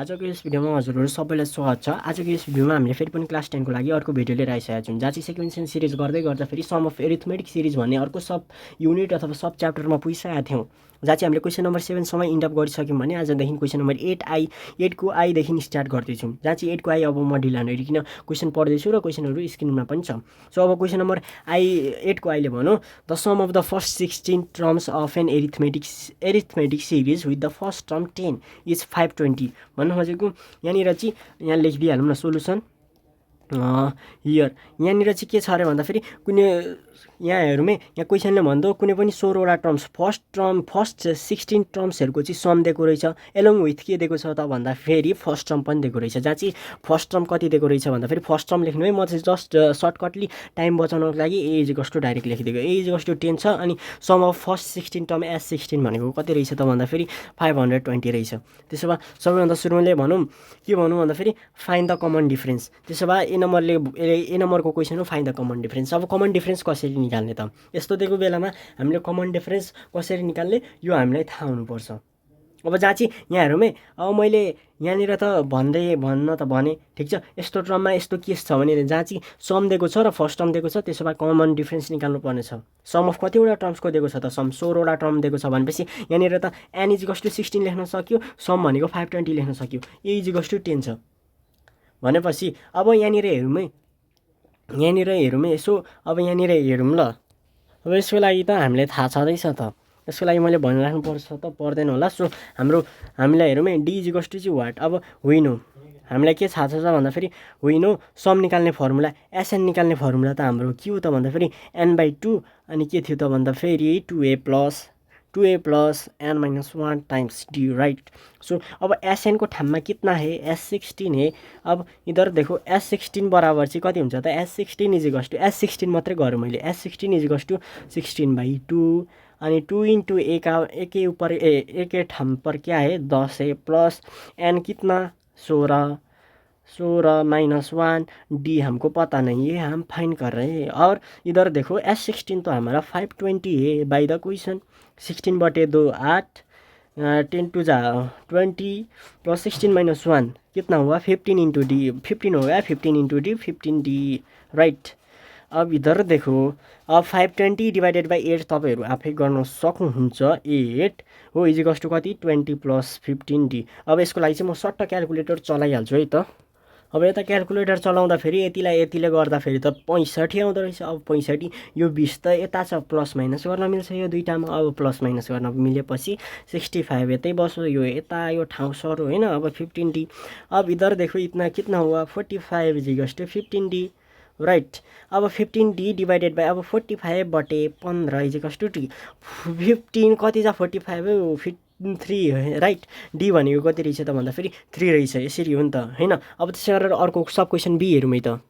आजको यस भिडियोमा हजुरहरू सबैलाई स्वागत छ। आजको यस भिडियोमा हामीले फेरि पनि क्लास 10 को लागि अर्को भिडियो लिएर आइसकेका छौँ, जहाँ चाहिँ सेक्वेन्सेन्ड सिरिज गर्दै गर्दा फेरि सम अफ एरिथमेटिक सिरिज भन्ने अर्को सब युनिट अथवा सब च्याप्टरमा पुगिसकेका थियौँ, जहाँ चाहिँ हामीले क्वेसन नम्बर 7 सम्म इन्ड अप गरिसक्यौँ भने आजदेखि क्वेसन नम्बर 8 को आईदेखि स्टार्ट गर्दैछौँ, जहाँ चाहिँ 8 को आई अब म ढिला नहेरिकन क्वेसन पढ्दैछु र क्वेसनहरू स्क्रिनमा पनि छ। सो अब क्वेसन नम्बर 8 को आईले भनौँ the sum of the first 16 terms of an arithmetic series with the first term 10 is 520 भन्नु खोजेको। यहाँनिर चाहिँ यहाँ लेखिदिइहालौँ न सोल्युसन हियर। यहाँनिर चाहिँ के छ अरे भन्दाखेरि कुनै यहाँ हेरौँ है, यहाँ क्वेसनले भन्दो कुनै पनि 16वटा टर्म्स फर्स्ट 16 टर्म्सहरूको चाहिँ सम दिएको रहेछ, एलोङ विथ के दिएको छ त भन्दाखेरि फर्स्ट टर्म पनि दिएको रहेछ, जहाँ चाहिँ फर्स्ट टर्म कति दिएको रहेछ भन्दाखेरि फर्स्ट टर्म लेख्नु है। म चाहिँ जस्ट सर्टकटली टाइम बचाउनको लागि a is equals to direct लेखिदिएको, ए इज इक्वल्स टु 10 छ। अनि sum of first 16 term S 16 भनेको कति रहेछ त भन्दाखेरि 520 रहेछ। त्यसो भए सबैभन्दा सुरुमा के भनौँ भन्दाखेरि फाइन्ड द कमन डिफरेन्स। त्यसो भए ए नम्बरको क्वेसन हो फाइन्ड द कमन डिफरेन्स। अब कमन डिफरेन्स कसरी निकाल्ने त, यस्तो दिएको बेलामा हामीले कमन डिफरेन्स कसरी निकाल्ने यो हामीलाई थाहा हुनुपर्छ। अब जहाँ चाहिँ यहाँ हेरौँ है, अब मैले यहाँनिर त भन्न त भने ठिक छ, यस्तो टर्ममा यस्तो केस छ भने जहाँ चाहिँ सम दिएको छ र फर्स्ट टर्म दिएको छ, त्यसो भए कमन डिफरेन्स निकाल्नु पर्ने छ। सम अफ कतिवटा टर्म्सको दिएको छ त, सम 16वटा टर्म दिएको छ भनेपछि यहाँनिर त एन इज इक्वल्स टु 16 लेख्न सक्यो, सम भनेको 520 लेख्न सक्यो, ए इज इक्वल्स टु 10 छ भनेपछि अब यहाँनिर हेरौँ है, यसो अब यहाँनिर हेरौँ ल। अब यसको लागि त हामीलाई थाहा छँदैछ त, यसको लागि मैले भनिराख्नुपर्छ त पर्दैन होला। सो हामीलाई हेरौँ है, डी इज इक्वल्स टु चाहिँ वाट, अब विनो हामीलाई के थाहा छ भन्दाखेरि विनो सम निकाल्ने फर्मुला एसएन निकाल्ने फर्मुला त हाम्रो के हो त भन्दाखेरि n/2 अनि के थियो त भन्दाखेरि 2a plus n - 1 times D, right. So अब एसएन को ठाउँमा कितना है, S16 है। अब इधर देखो S16 बराबर चाहिँ कति हुन्छ त, S16 is equals to S16 मात्रै गरौँ मैले, S16 इज इक्वल्स टु 16/2 अनि 2 इंटू ए का ए के ऊपर ए के ठाम पर क्या है 10 है, प्लस एन कितना 16 - 1 डी हमको पता नहीं है, हम फाइंड कर रहे हैं। और इधर देखो S16 तो हमारा 520 है by the question, 16/2 8, 10 to 20 plus 16 - 1 कितना हुआ 15 इंटू डी, 15 हो गया, 15 इंटू डी 15D, राइट। अब इधर देखो अब 520 डिवाइडेड बाई 8 तपाईँहरू आफै गर्न सक्नुहुन्छ, 8 हो इज इक्वल्स टु कति 20 प्लस 15D। अब यसको लागि चाहिँ म सट्ट क्यालकुलेटर चलाइहाल्छु है त। अब यता क्यालकुलेटर चलाउँदाखेरि यतिले गर्दाखेरि त 65 आउँदो रहेछ। अब 65 यो 20 त यता छ, प्लस माइनस गर्न मिल्छ यो दुईटामा। अब प्लस माइनस गर्न मिलेपछि 65 यतै बस्यो, यो यता यो ठाउँ सरो होइन। अब 15D, अब इधर देखो इतना कितना हुआ 45 is equals to 15D, right. अब 15D डिवाइडेड बाई अब 45/15 इज इक्वल्स टु टी, 15 कति छ 45 हो 3, राइट। डी भनेको कति रहेछ त भन्दाखेरि 3 रहेछ, यसरी हो नि त होइन। अब त्यसै गरेर अर्को सब क्वेसन बी हेरौँ है त।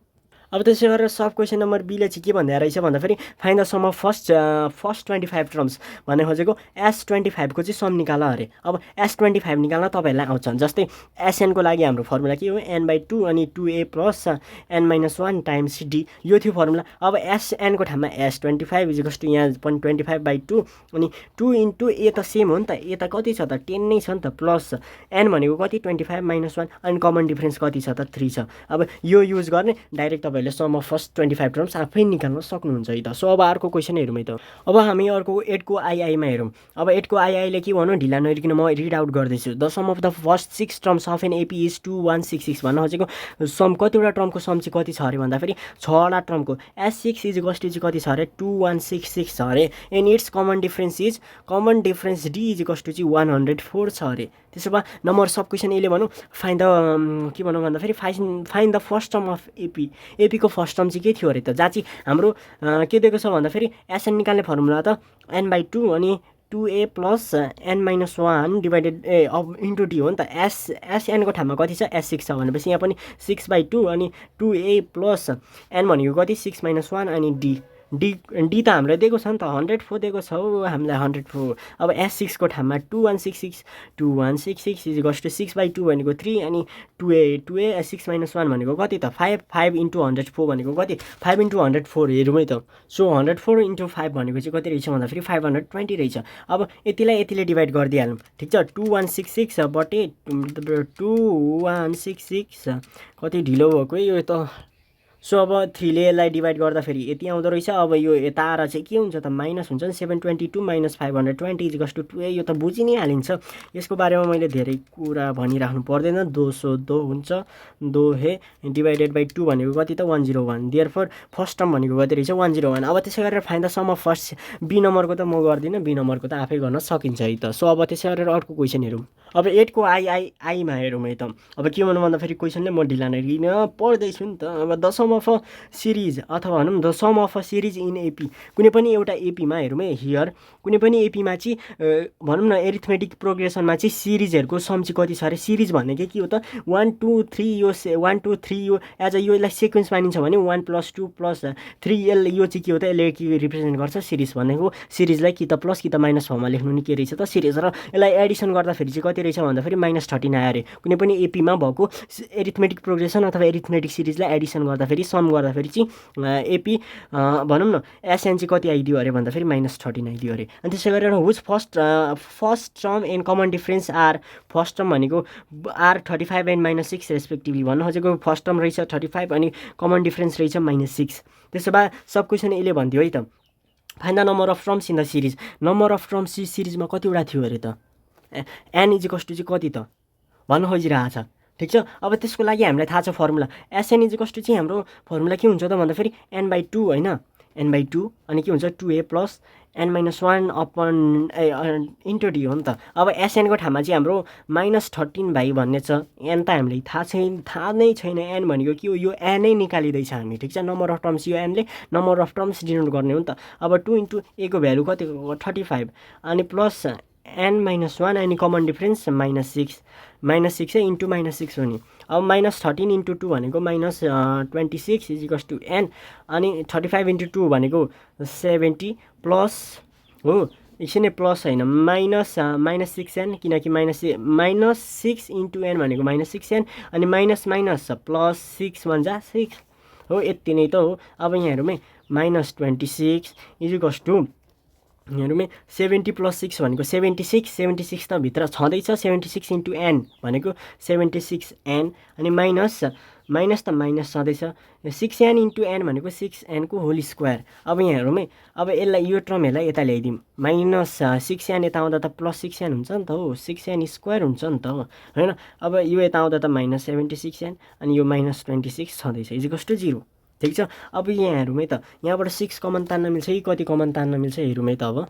अब त्यसै गरेर सब क्वेसन नम्बर बीले चाहिँ के भन्दै रहेछ भन्दाखेरि find the sum of first 25 terms भन्ने खोजेको S25 को चाहिँ सम निकाल अरे। अब S25 निकाल्न तपाईँहरूलाई आउँछ, जस्तै एसएन को लागि हाम्रो फर्मुला के हो n/2 अनि 2a plus n - 1 times D, यो थियो फर्मुला। अब एसएन को ठाउँमा S25 इज इक्वल्स टु यहाँ पनि 25/2 अनि 2 इंटू ए त सेम हो नि त, ए त कति छ त 10 नै छ नि त, प्लस एन भनेको कति 25 - 1 अनि कमन डिफरेन्स कति छ त 3 छ। अब यो युज गर्ने डाइरेक्ट तपाईँले सम अफ फर्स्ट 25 टर्म्स आफै निकाल्न सक्नुहुन्छ है त। सो अब अर्को क्वेसन हेरौँ है त। अब हामी अर्को 8 को आईमा हेरौँ। अब 8 को आईले के भन्नु ढिला नहेरिकन म रिड आउट गर्दैछु। The sum of the first 6 terms of an AP is 2166 भन्न खोजेको सम कतिवटा टर्मको सम चाहिँ कति छ अरे भन्दाखेरि 6वटा टर्मको S6 इज इक्वल्स टु चाहिँ कति छ अरे 2166 छ अरे। And it's common difference d is equals to चाहिँ 104 छ अरे। त्यसो भए नम्बर सब क्वेसन यसले भनौँ फाइन्ड द के भनौँ भन्दाखेरि find the first term of AP को फर्स्ट टर्म चाहिँ के थियो अरे त, जहाँ चाहिँ हाम्रो के दिएको छ भन्दाखेरि एसएन निकाल्ने फर्मुला त n/2 अनि 2a प्लस n - 1 डिवाइडेड अब इन्टु डी हो नि त। एसएन को ठाउँमा कति छ S6 छ भनेपछि यहाँ पनि 6/2 अनि 2a प्लस n भनेको कति 6 - 1 अनि डी डी त हामीलाई दिएको छ नि त 104 दिएको छ हौ हामीलाई 104। अब S6 को ठाउँमा 2166 इज 6/2 भनेको 3 अनि 2a 6 - 1 भनेको कति त 5 × 104 भनेको कति 5 × 104 हेरौँ है त। सो 104 × 5 भनेको चाहिँ कति रहेछ भन्दाखेरि 520 रहेछ। अब यतिलाई यतिले डिभाइड गरिदिइहालौँ ठिक छ। 2166 बटे 2166 कति ढिलो भएको है यो त। सो अब 3 ले यसलाई डिभाइड गर्दाखेरि यति आउँदो रहेछ। अब यो यता आएर चाहिँ के हुन्छ त माइनस हुन्छ नि 722 - 520 इज 2a। यो त बुझि नै हालिन्छ। यसको बारेमा मैले धेरै कुरा भनिराख्नु पर्दैन। 202 हुन्छ 2 डिभाइडेड बाई 2 भनेको कति त 101। देयरफोर फर्स्ट टर्म भनेको कति रहेछ 101। अब त्यसै गरेर find the sum of first B नम्बरको त म गर्दिनँ, बी नम्बरको त आफै गर्न सकिन्छ है त। सो अब त्यसै गरेर अर्को क्वेसन हेरौँ। अब 8 को आईमा हेरौँ है त। अब के भन्नु भन्दाखेरि क्वेसनले म ढिला नगरिकन पढ्दैछु नि त। अब the sum of a series अथवा भनौँ the sum of a series in AP, कुनै पनि एउटा एपीमा हेरौँ है। हियर कुनै पनि एपीमा चाहिँ भनौँ न एरिथमेटिक प्रोग्रेसनमा चाहिँ सिरिजहरूको सम चाहिँ कति छ अरे। सिरिज भनेको के हो त 1 2 3 यो 1 2 3 यो एज अ यो यसलाई सिक्वेन्स मानिन्छ भने 1 + 2 + 3 यो चाहिँ के हो त यसले के रिप्रेजेन्ट गर्छ सिरिज भनेको। सिरिजलाई कि त प्लस कि त माइनस फर्ममा लेख्नु नि के रहेछ त सिरिज। र यसलाई एडिसन गर्दाखेरि चाहिँ कति रहेछ भन्दाखेरि -13 आयो अरे। कुनै पनि एपीमा भएको एरिथमेटिक प्रोग्रेसन अथवा एरिथमेटिक सिरिजलाई एडिसन गर्दाखेरि सम गर्दाखेरि चाहिँ एपी भनौँ न एसएन चाहिँ कति आइदियो अरे भन्दाखेरि -13 आइदियो अरे। अनि त्यसै गरेर whose first term and common difference are, first term भनेको आर 35 एन्ड -6 रेस्पेक्टिभली भन्न खोजेको। फर्स्ट टर्म रहेछ 35 अनि कमन डिफ्रेन्स रहेछ -6। त्यसो भए सब क्वेसन यसले भन्थ्यो है त find the number of terms in the series. Number of terms सिरिजमा कतिवटा थियो अरे त एन इज इक्वल्स टु चाहिँ कति त भन्न खोजिरहेको छ ठिक छ। अब त्यसको लागि हामीलाई थाहा छ formula S n is equals to चाहिँ हाम्रो फर्मुला के हुन्छ त भन्दाखेरि n/2 होइन n/2 अनि के हुन्छ 2a + n-1 upon into D हो नि त। अब एसएनको ठाउँमा चाहिँ हाम्रो -13 भन्ने छ। एन त हामीलाई थाहा नै छैन एन भनेको के हो यो एनै निकालिँदैछ हामी ठिक छ। नम्बर अफ टर्म्स यो Henle number of terms denote गर्ने हो नि त। अब 2 × a को भ्यालु कति 35 अनि प्लस n-1 अनि कमन डिफ्रेन्स -6 है इन्टु -6 हो नि। अब -13 × 2 भनेको -26 इज इक्वल्स टु n अनि 35 × 2 भनेको 70 प्लस हो एकछिन प्लस होइन -6n किनकि -6 × n भनेको -6n अनि माइनस प्लस 6 भन्छ 6 हो यति नै त हो। अब यहाँ हेरौँ है -26 इज इक्वल्स टु हेरौँ 70 + 6 भनेको 76 त भित्र छँदैछ। 76 × n भनेको 76n अनि माइनस त माइनस छँदैछ 6n × n भनेको 6n को होल स्क्वायर। अब यहाँ हेरौँ है अब यसलाई यो टर्महरूलाई यता ल्याइदिउँ -6n यता आउँदा त +6n हुन्छ नि त हो 6n स्क्वायर हुन्छ नि त होइन। अब यो यता आउँदा त -76n अनि यो -26 छँदैछ इज इक्वल्स टु 0 ठिक छ। अब यहाँ हेरौँ है त यहाँबाट 6 कमन तान्न मिल्छ कि कति कमन तान्न मिल्छ हेरौँ है त।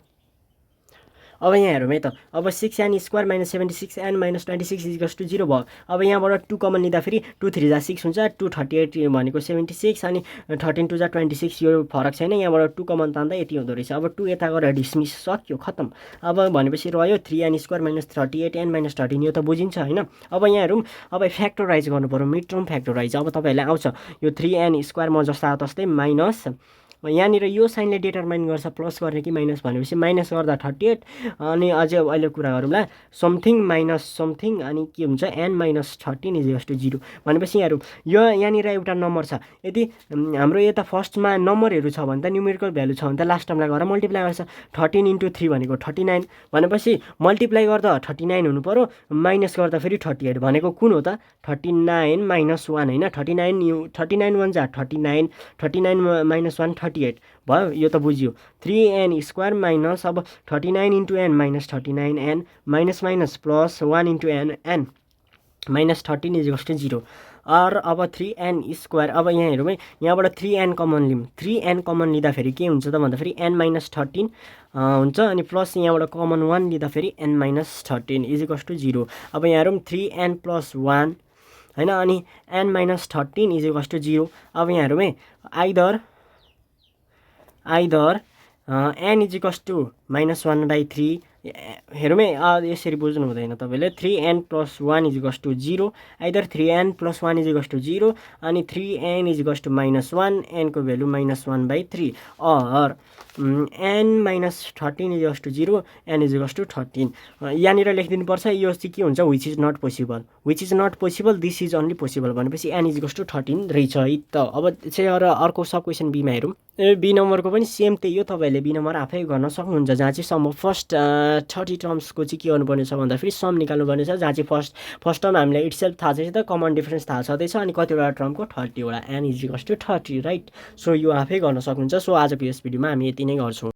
अब यहाँ हेरौँ है त अब 6n² - 76n - 26 is equals to 0 भयो। अब यहाँबाट 2 कमन लिँदा फेरि 2 3 जा 6 हुन्छ 2 38 भनेको 76 अनि 13 2 जा 26 यो फरक छैन। यहाँबाट 2 कमन तान्दा यति हुँदो रहेछ। अब 2 यता गएर डिसमिस सक्यो खत्तम। अब भनेपछि रह्यो 3n² - 38n - 13 यो त बुझिन्छ होइन। अब यहाँ हेरौँ अब फ्याक्टराइज गर्नु पर्यो मिड टर्म फ्याक्टराइज। अब तपाईँहरूलाई आउँछ यो 3n² म जस्ता तस्तै माइनस यहाँनिर यो साइनले डिटरमाइन गर्छ प्लस गर्ने कि माइनस भनेपछि माइनस गर्दा 38 अनि अझै अहिले कुरा गरौँला समथिङ माइनस समथिङ अनि के हुन्छ n - 13 इज इक्वल्स टु 0 भनेपछि यहाँ हेरौँ यो यहाँनिर एउटा नम्बर छ। यदि हाम्रो यता फर्स्टमा नम्बरहरू छ भने त न्युमेरिकल भ्यालु छ भने त लास्ट टर्मलाई गएर मल्टिप्लाई गर्छ 13 × 3 भनेको 39 भनेपछि मल्टिप्लाई गर्दा 39 हुनु पर्यो माइनस गर्दा फेरि 38 भनेको कुन हो त 39 - 1 होइन 39 1 जा 39 39 - 1 38 भयो यो त बुझियो। 3n² माइनस अब 39 × n - 39n minus minus plus 1 × n -13 is equals to 0 और अब 3n²। अब यहाँ हेरौँ है यहाँबाट 3n कमन लिउँ 3n कमन लिँदाखेरि के हुन्छ त भन्दाखेरि n - 13 हुन्छ अनि प्लस यहाँबाट कमन 1 लिँदाखेरि n - 13 इज इक्वल्स टु 0। अब यहाँ हेरौँ 3n + 1 होइन अनि n - 13 इज इक्वल्स टु 0। अब यहाँ हेरौँ है either n is equals to -1/3 हेरौँ है, यसरी बुझ्नु हुँदैन तपाईँले। 3n + 1 = 0, आइदर 3n + 1 = 0 अनि 3n = -1, n को भ्यालु -1/3, अर n - 13 = 0, n = 13। यहाँनिर लेखिदिनुपर्छ यो चाहिँ के हुन्छ, which is not possible, which is not possible, this is only possible भनेपछि n = 13 रहेछ है त। अब चाहिँ अर्को सब क्वेसन बीमा हेरौँ। बी नम्बरको पनि सेम त्यही हो, तपाईँहरूले बी नम्बर आफै गर्न सक्नुहुन्छ, जहाँ चाहिँ सम अफ फर्स्ट 30 टर्म्सको चाहिँ के गर्नुपर्ने छ भन्दाखेरि सम निकाल्नुपर्ने छ, जहाँ चाहिँ फर्स्ट टर्म हामीलाई इट्सेल्फ थाहा छैन त, कमन डिफरेन्स थाहा छँदैछ, अनि कतिवटा टर्मको 30 वटा, n = 30, राइट। सो यो आफै गर्न सक्नुहुन्छ। सो आजको यस भिडियोमा हामी यति नै गर्छौँ।